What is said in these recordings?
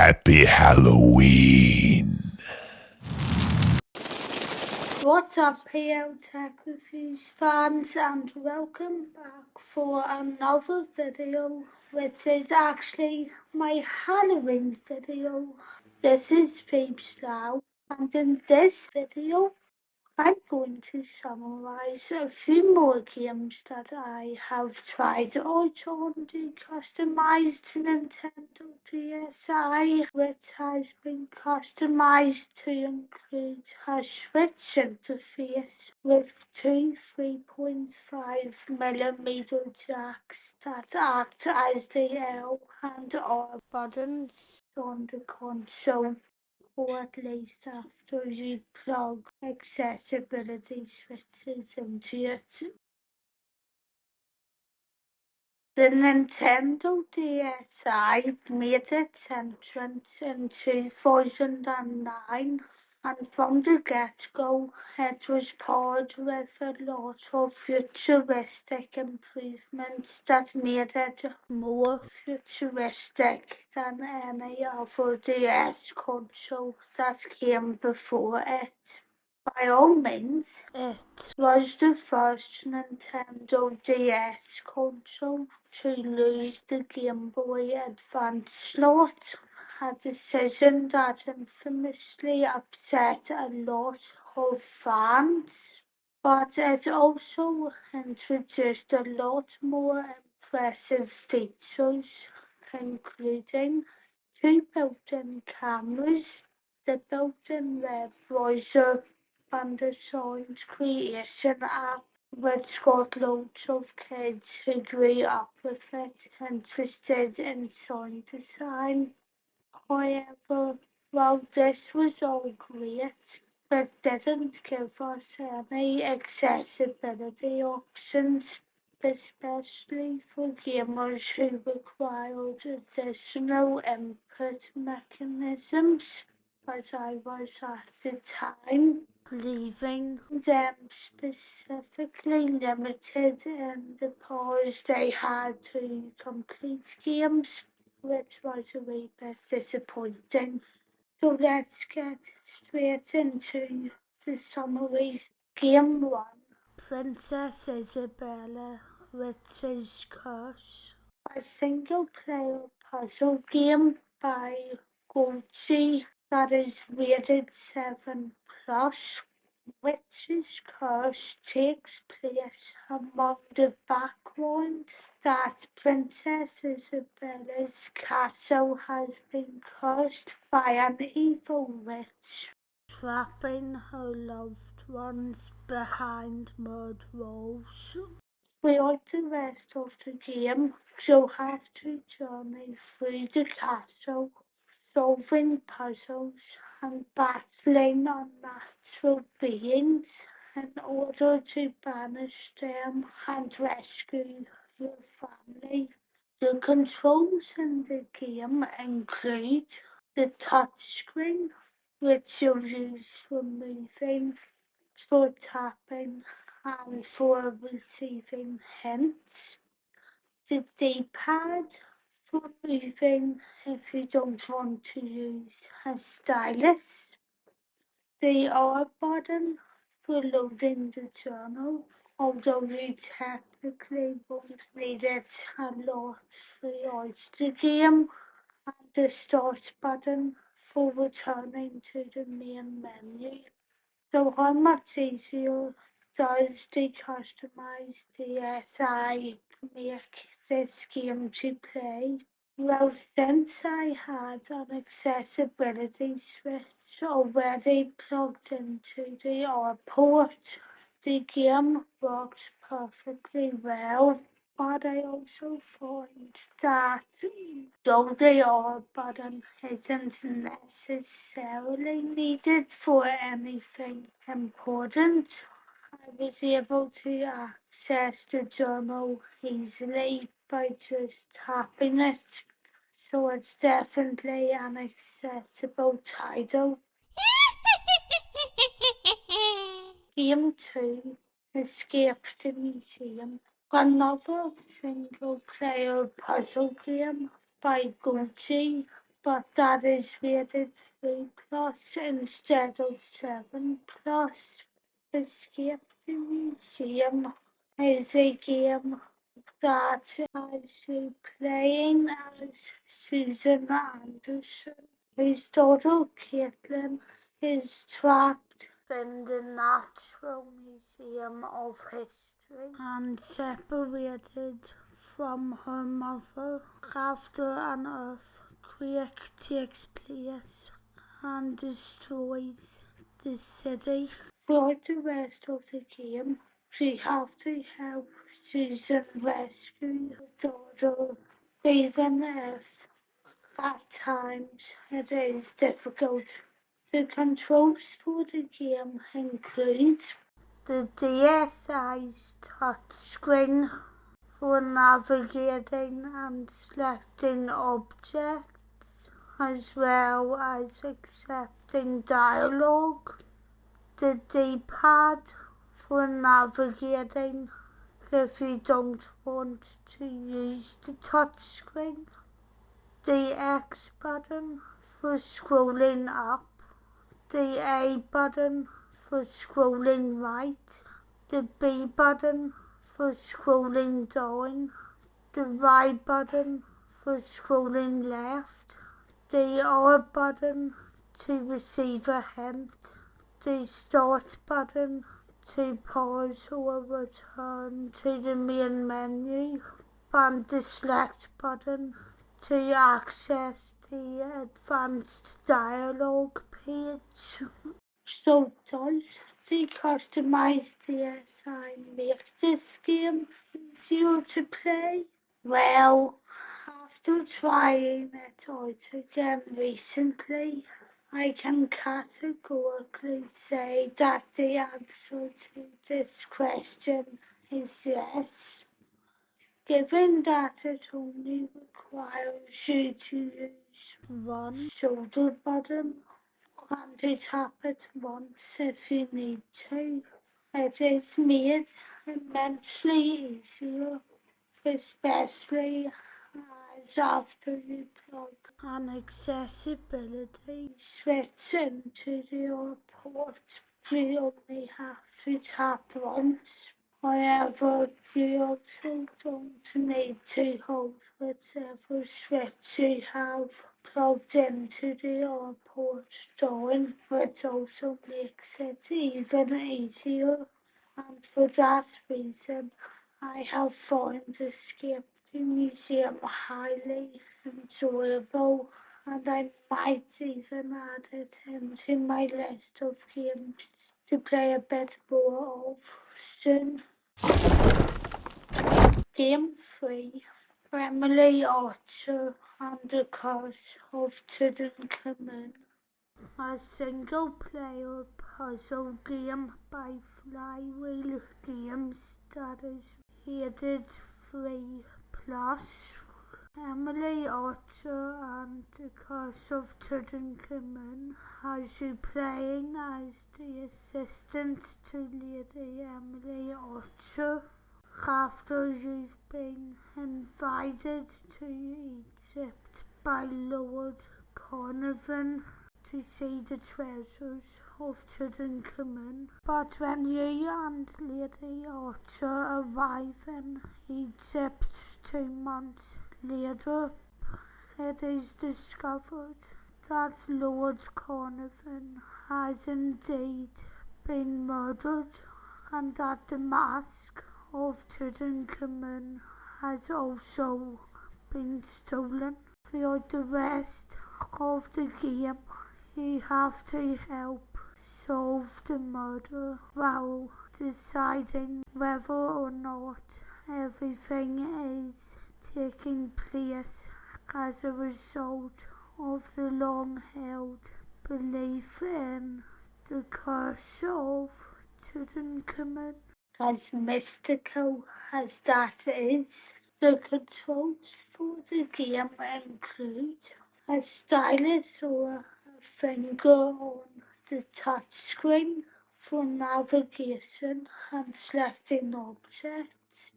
Happy Halloween. What's up, PL Tech Reviews fans, and welcome back for another video, which is actually my Halloween video. This is Phoebe's Now, and in this video, I'm going to summarize a few more games that I have tried out on the customized Nintendo DSi, which has been customized to include a Switch interface with two 3.5mm jacks that act as the L and R buttons on the console, or at least after you plug accessibility switches into it. The Nintendo DSi made its entrance in 2009, and from the get-go it was powered with a lot of futuristic improvements that made it more futuristic than any other DS console that came before it. By all means, it was the first Nintendo DS console to lose the Game Boy Advance slot, a decision that infamously upset a lot of fans. But it also introduced a lot more impressive features, including two built-in cameras, the built-in web browser, and the sound creation app, which got loads of kids who grew up with it interested in sound design. However, while this was all great, it didn't give us any accessibility options, especially for gamers who required additional input mechanisms, as I was at the time, leaving them specifically limited in the powers they had to complete games, which was a wee bit disappointing. So let's get straight into the summaries. Game 1, Princess Isabella, Witch's Curse, a single-player puzzle game by Gucci that is rated 7+. Witch's Curse takes place among the background that Princess Isabella's castle has been cursed by an evil witch, trapping her loved ones behind mud walls. Throughout the rest of the game, you'll have to journey through the castle, solving puzzles and battling unnatural beings in order to banish them and rescue your family. The controls in the game include the touchscreen, which you'll use for moving, for tapping, and for receiving hints. The D-pad for moving if you don't want to use a stylus. The R button for loading the journal, although you technically won't need it a lot throughout the game, and the start button for returning to the main menu. So how much easier does the customized DSi make this game to play? Well, since I had an accessibility switch already plugged into the R port, the game worked perfectly well. But I also find that though the R button isn't necessarily needed for anything important, I was able to access the journal easily by just tapping it, so it's definitely an accessible title. Game 2, Escape the Museum, another single-player puzzle game by Gucci but that is rated 3+ instead of 7+. Escape the Museum is a game that has you playing as Susan Anderson, whose daughter Caitlin is trapped in the Natural Museum of History and separated from her mother after an earthquake takes place and destroys the city. Throughout the rest of the game, we have to help Susan rescue her daughter, even if at times it is difficult. The controls for the game include the DSi's touchscreen for navigating and selecting objects, as well as accepting dialogue. The D-pad for navigating if you don't want to use the touchscreen. The X button for scrolling up. The A button for scrolling right. The B button for scrolling down. The Y button for scrolling left. The R button to receive a hint. The Start button to pause or return to the main menu, and the Select button to access the advanced dialogue page. So does the Customised DSi make this game easier to play? Well, after trying it out again recently, I can categorically say that the answer to this question is yes, given that it only requires you to use one shoulder button and to tap it once if you need to. It is made immensely easier, especially as after you plug an accessibility switch into the port, you only have to tap once. However, you also don't need to hold whichever switch you have plugged into the port down, which also makes it even easier. And for that reason, I have found Escape the Museum highly enjoyable, and I might even add it into my list of games to play a bit more of soon. Game 3, Emily Archer and the Curse of Tutankhamun. A single-player puzzle game by Flywheel Games that is rated 3+. Emily Archer and the Curse of Tutankhamun has you playing as the assistant to Lady Emily Archer after you've been invited to Egypt by Lord Carnarvon to see the treasures of Tutankhamun. But when you and Lady Archer arrive in Egypt 2 months later, it is discovered that Lord Carnarvon has indeed been murdered, and that the mask of Tutankhamun has also been stolen. Throughout the rest of the game, you have to help solve the murder while deciding whether or not everything is taking place as a result of the long-held belief in the curse of Tutankhamun. As mystical as that is, the controls for the game include a stylus or a finger on the touchscreen for navigation and selecting objects,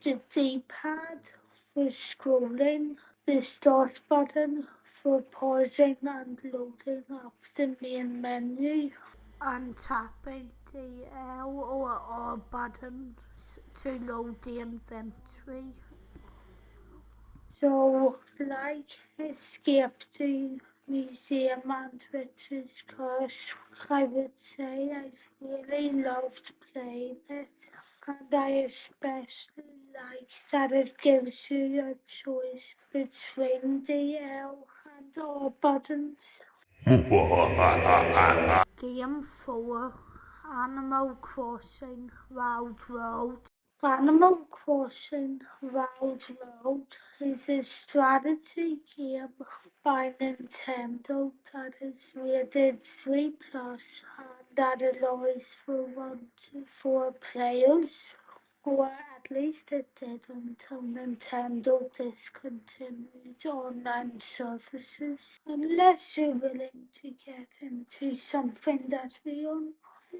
the D-pad for scrolling, the start button for pausing and loading up the main menu, and tapping the L or R buttons to load the inventory. So, like Escape the Museum and Richard's Curse, I would say I've really loved playing it, and I especially like that it gives you a choice between the L and R buttons. Game 4, Animal Crossing Wild Road. Animal Crossing Wild Road is a strategy game by Nintendo that is rated 3 plus and that allows for 1 to 4 players, or at least it did until Nintendo discontinued online services. Unless you're willing to get into something that we are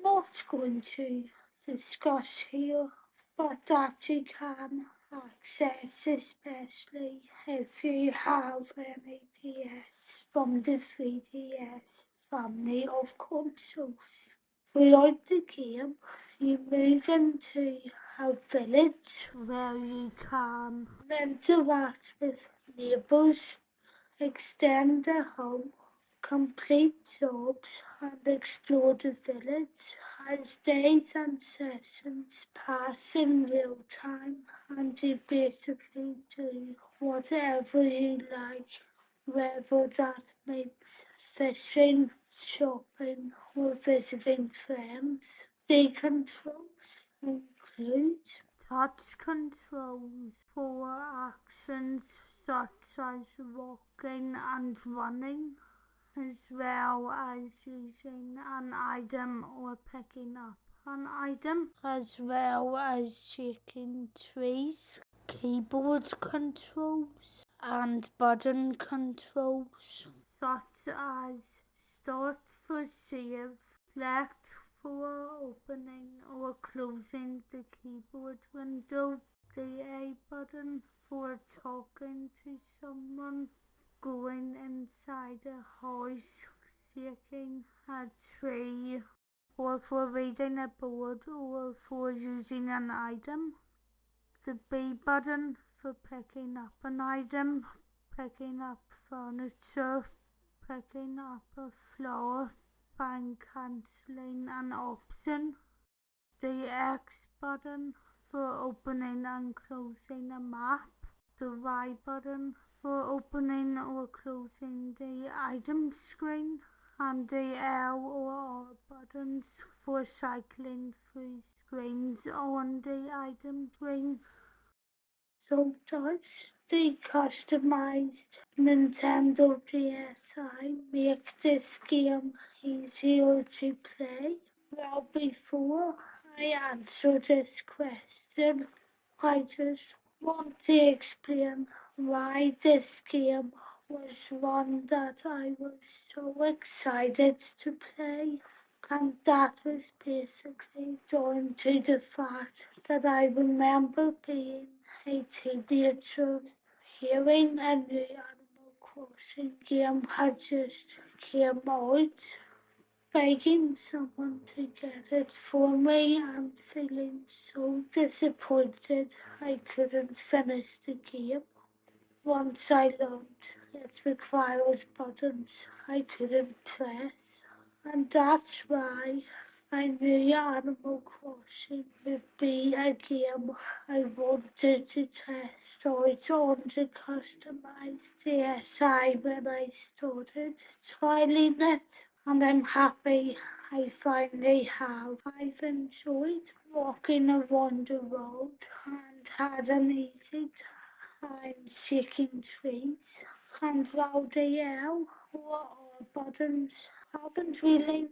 not going to discuss here, but that you can access, especially if you have an DS from the 3DS family of consoles. Throughout the game, you move into a village where you can interact with neighbours, extend the home, complete jobs, and explore the village as days and sessions pass in real time, and you basically do whatever you like, whether that means fishing, shopping, or visiting friends. The controls include touch controls for actions such as walking and running, as well as using an item or picking up an item, as well as shaking trees, keyboard controls, and button controls, such as start for save, select for opening or closing the keyboard window, the A button for talking to someone, going inside a house, shaking a tree, or for reading a board or for using an item. The B button for picking up an item, picking up furniture, picking up a flower, by cancelling an option. The X button for opening and closing a map. The Y button for opening or closing the item screen, and the L or R buttons for cycling through screens on the item screen. So does the customized Nintendo DSi make this game easier to play? Well, before I answer this question, I just want to explain why this game was one that I was so excited to play. And that was basically down to the fact that I remember being a teenager, hearing a new Animal Crossing game had just came out, begging someone to get it for me and feeling so disappointed I couldn't finish the game. Once I learned it required buttons I couldn't press, and that's why I knew Animal Crossing would be a game I wanted to test out on the Customised DSi when I started trialing it, and I'm happy I finally have. I've enjoyed walking around the road and had an easy time shaking trees, and while the L or R buttons haven't really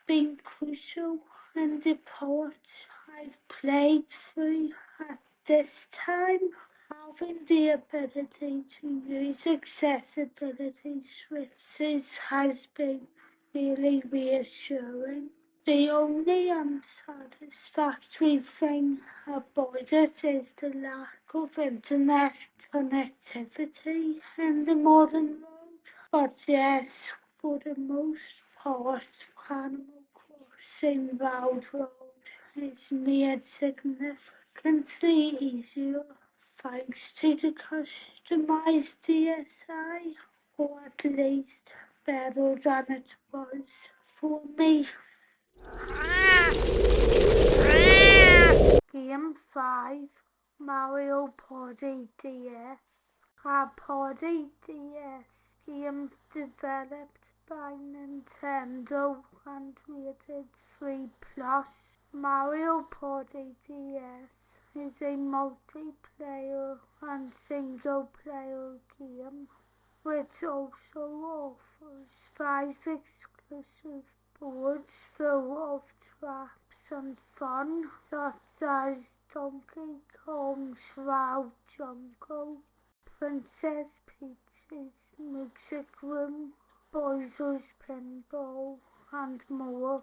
been crucial in the part I've played through at this time, having the ability to use accessibility switches has been really reassuring. The only unsatisfactory thing about it is the lack of internet connectivity in the modern world. But yes, for the most part, Animal Crossing Railroad is made significantly easier thanks to the Customised DSi, or at least better than it was for me. Game 5, Mario Party DS. A Party DS game developed by Nintendo and rated 3+. Mario Party DS is a multiplayer and single-player game which also offers 5 exclusive boards full of traps and fun, such as Donkey Kong's Wow Jungle, Princess Peach's Music Room, Bowser's Pinball, and more.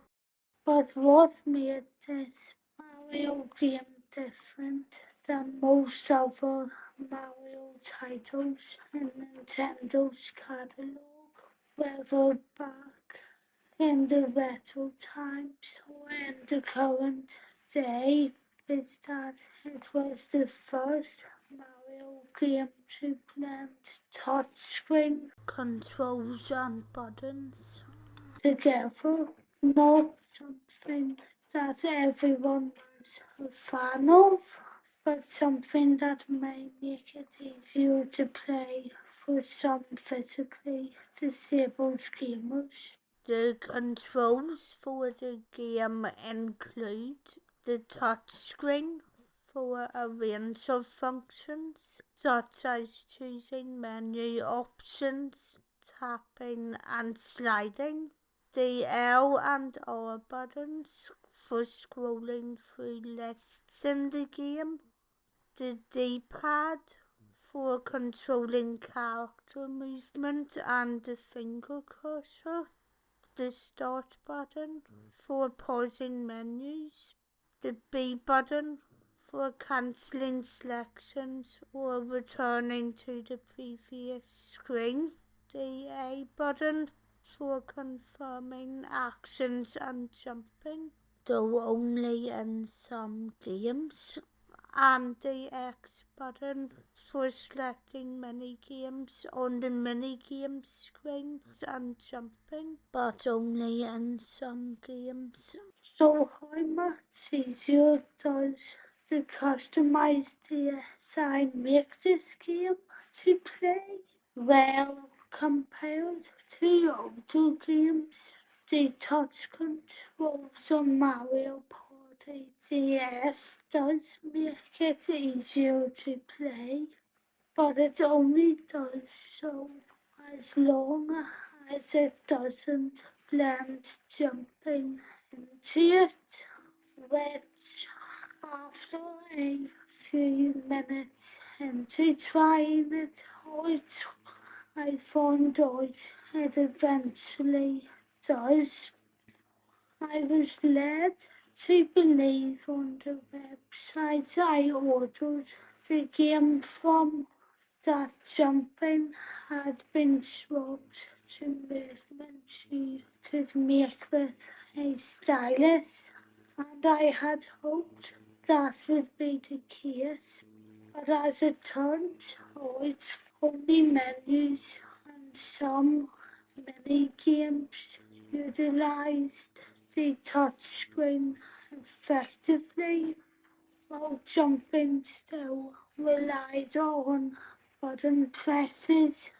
But what made this Mario game different than most other Mario titles in Nintendo's catalog, whether back in the retro times or in the current day, is that it was the first Mario game to blend touchscreen controls and buttons together. Not something that everyone was a fan of, but something that may make it easier to play for some physically disabled gamers. The controls for the game include the touchscreen for a range of functions, such as choosing menu options, tapping and sliding, the L and R buttons for scrolling through lists in the game, the D-pad for controlling character movement and the finger cursor, the start button for pausing menus, the B button for cancelling selections or returning to the previous screen, the A button for confirming actions and jumping, though only in some games, and the X button for selecting mini-games on the mini-game screen and jumping, but only in some games. So how much easier does the Customised DSi make this game to play? Well, compared to older games, the touch controls on Mario Party DS does make it easier to play, but it only does so as long as it doesn't blend jumping into it, which after a few minutes into trying it out, I found out it eventually does. I was led to believe on the website I ordered the game from that jumping had been swapped to movements you could make with a stylus, and I had hoped that would be the case. But as it turned out, only menus and some mini games utilised the touchscreen effectively, while jumping still relied on button presses,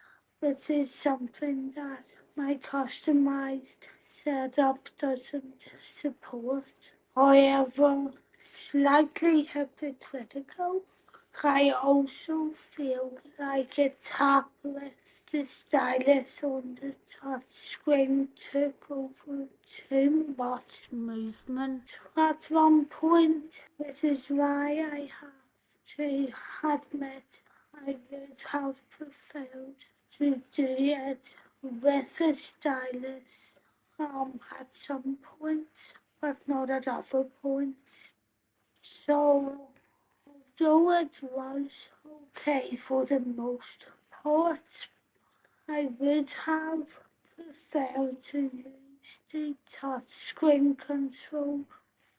which is something that my customised setup doesn't support. However, slightly hypocritical, I also feel like a tap with the stylus on the touch screen took over too much movement at one point, which is why I have to admit I would have preferred to do it with a stylus at some point. but not at other points. So, though it was okay for the most part, I would have preferred to use the touchscreen control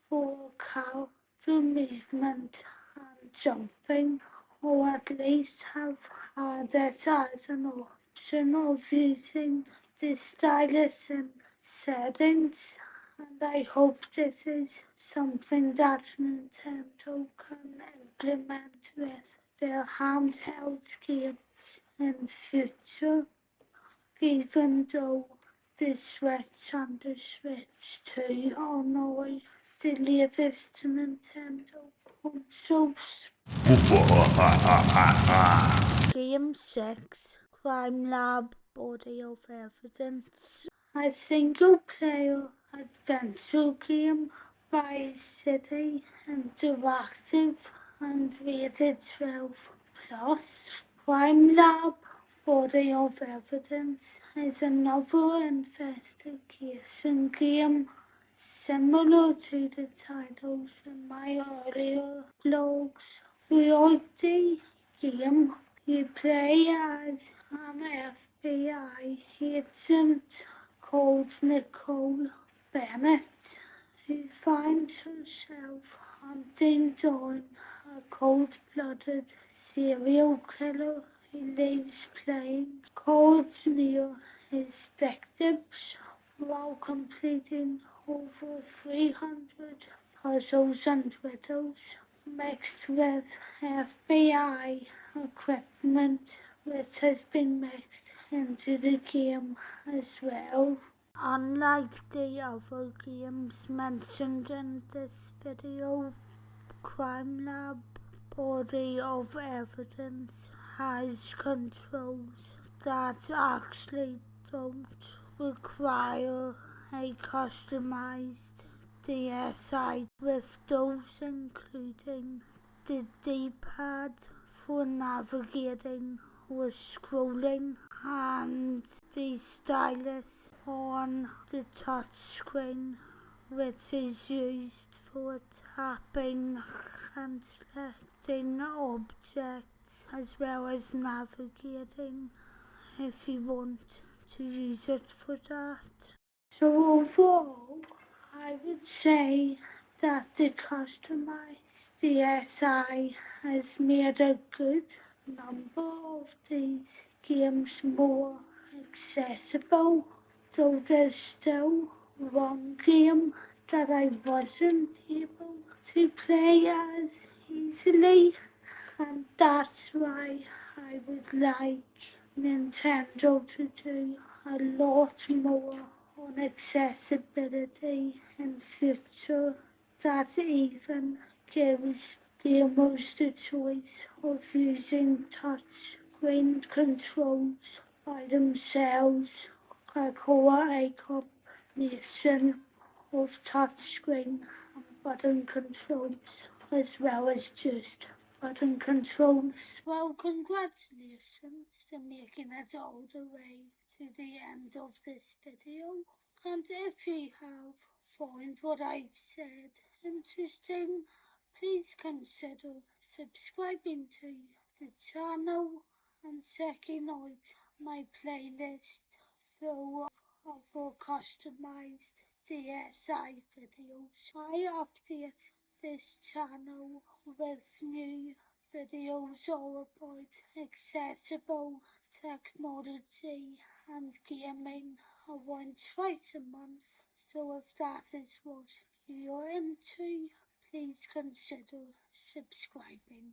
for character movement and jumping, or at least have had it as an option of using the stylus in settings. And I hope this is something that Nintendo can implement with their handheld games in future, even though the Switch and the Switch 2 are now the latest Nintendo consoles. Game 6, Crime Lab Body of Evidence. A single-player adventure game by City Interactive and rated 12 plus. Crime Lab Body of Evidence is another investigation game similar to the titles in my earlier blogs. Throughout the game, you play as an FBI agent called Nicole Bennett, who finds herself hunting down a cold-blooded serial killer who lives playing cards near his victims while completing over 300 puzzles and riddles mixed with FBI equipment, which has been mixed into the game as well. Unlike the other games mentioned in this video, Crime Lab Body of Evidence has controls that actually don't require a customized DSi, with those including the D-pad for navigating or scrolling and the stylus on the touchscreen, which is used for tapping and selecting objects as well as navigating if you want to use it for that. So overall, I would say that the Customised DSi has made a good number of these games more accessible, though there's still one game that I wasn't able to play as easily, and that's why I would like Nintendo to do a lot more on accessibility in future, that even gives gamers the choice of using touchscreen controls by themselves, like a combination of touchscreen and button controls, as well as just button controls. Well, congratulations for making it all the way to the end of this video. And if you have found what I've said interesting, please consider subscribing to the channel and checking out my playlist full of other customized DSi videos. I update this channel with new videos all about accessible technology and gaming around twice a month. So if that is what you're into, please consider subscribing.